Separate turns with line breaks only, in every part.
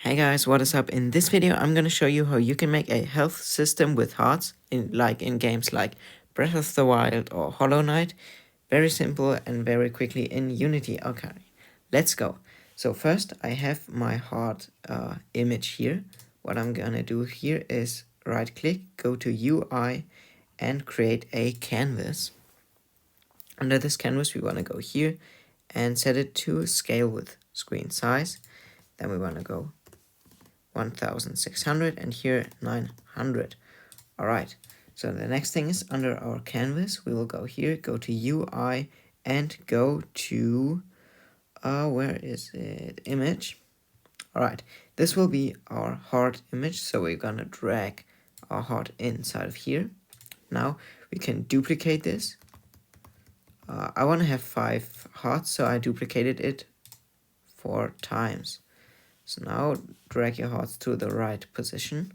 Hey guys, what is up? In this video, I'm gonna show you how you can make a health system with hearts in games like Breath of the Wild or Hollow Knight. Very simple and very quickly in Unity. Okay, let's go. So first, I have my heart image here. What I'm gonna do here is right click, go to UI, and create a canvas. Under this canvas, we wanna go here and set it to scale with screen size. Then we wanna go 1600 and here 900. All right, so the next thing is under our canvas, we will go here, go to UI and go to, where is it, image. All right, this will be our heart image, so we're gonna drag our heart inside of here. Now we can duplicate this. I want to have 5 hearts, so I duplicated it 4 times. So now drag your hearts to the right position.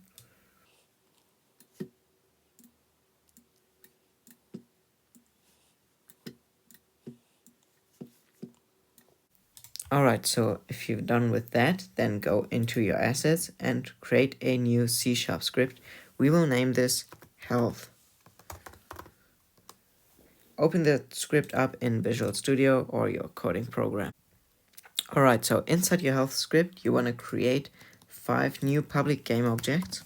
Alright, so if you're done with that, then go into your assets and create a new C# script. We will name this health. Open the script up in Visual Studio or your coding program. Alright, so inside your health script, you want to create 5 new public game objects.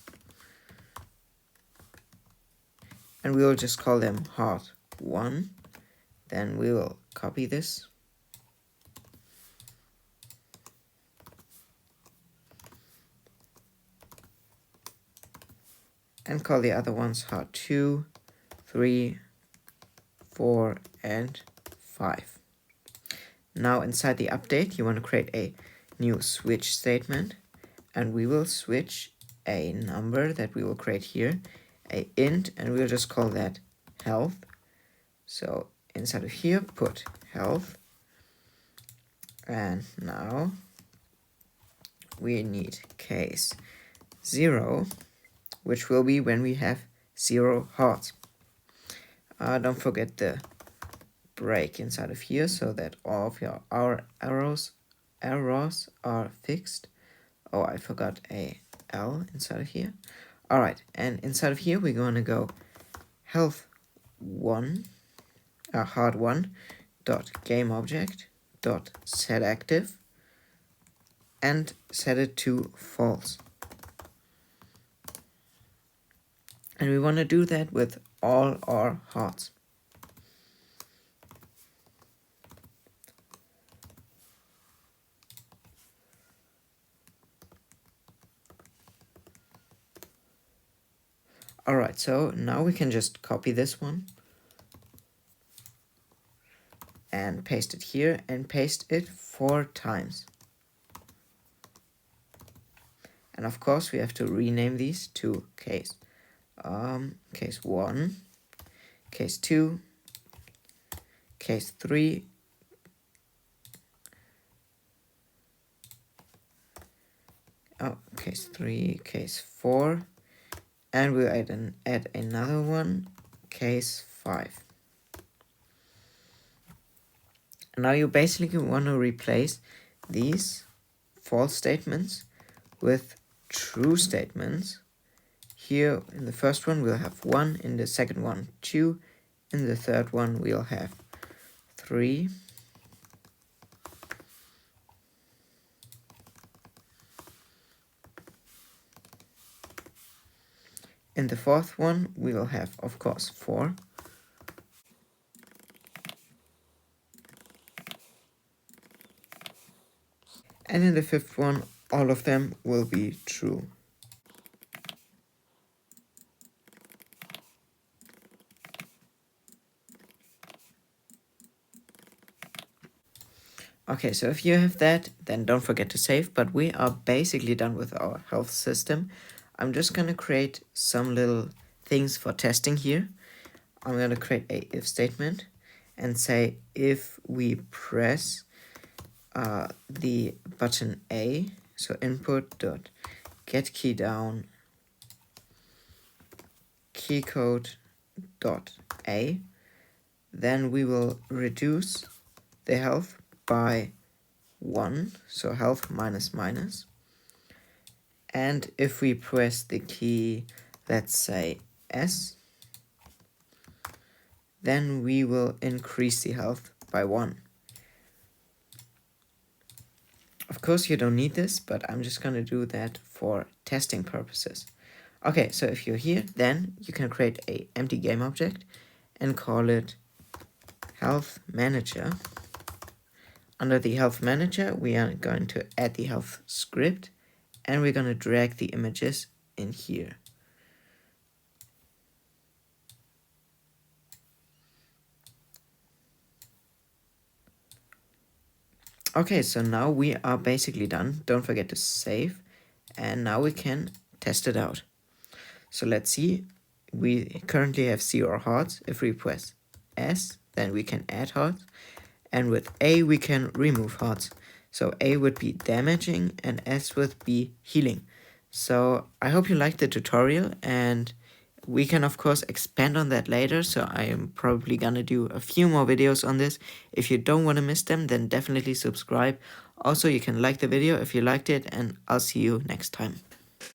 And we will just call them heart1. Then we will copy this. And call the other ones heart2, 3, 4, and 5. Now inside the update, you want to create a new switch statement, and we will switch a number that we will create here, a int, and we'll just call that health. So inside of here, put health, and now we need case 0, which will be when we have 0 hearts. Don't forget the break inside of here so that all of our arrows are fixed. Oh, I forgot a L inside of here. All right, and inside of here we're going to go health1 heart1 dot game object dot set active and set it to false. And we want to do that with all our hearts. Alright, so now we can just copy this one and paste it here and paste it 4 times. And of course we have to rename these to case 1, case 2, case 3, case 3, case 4, and we'll add another one, case 5. Now you basically want to replace these false statements with true statements. Here in the first one we'll have 1, in the second one 2, in the third one we'll have 3. In the fourth one we will have, of course, 4. And in the fifth one, all of them will be true. Okay, so if you have that, then don't forget to save, but we are basically done with our health system. I'm just gonna create some little things for testing here. I'm gonna create a if statement and say if we press the button A, so input dot get key down key code dot A, then we will reduce the health by 1, so health minus minus. And if we press the key, let's say S, then we will increase the health by 1. Of course, you don't need this, but I'm just going to do that for testing purposes. Okay, so if you're here, then you can create a empty game object and call it health manager. Under the health manager, we are going to add the health script, and we're going to drag the images in here. Okay, so now we are basically done. Don't forget to save, and now we can test it out. So let's see, we currently have 0 hearts. If we press S, then we can add hearts, and with A we can remove hearts. So A would be damaging and S would be healing. So I hope you liked the tutorial, and we can of course expand on that later, so I am probably gonna do a few more videos on this. If you don't want to miss them, then definitely subscribe. Also, you can like the video if you liked it, and I'll see you next time.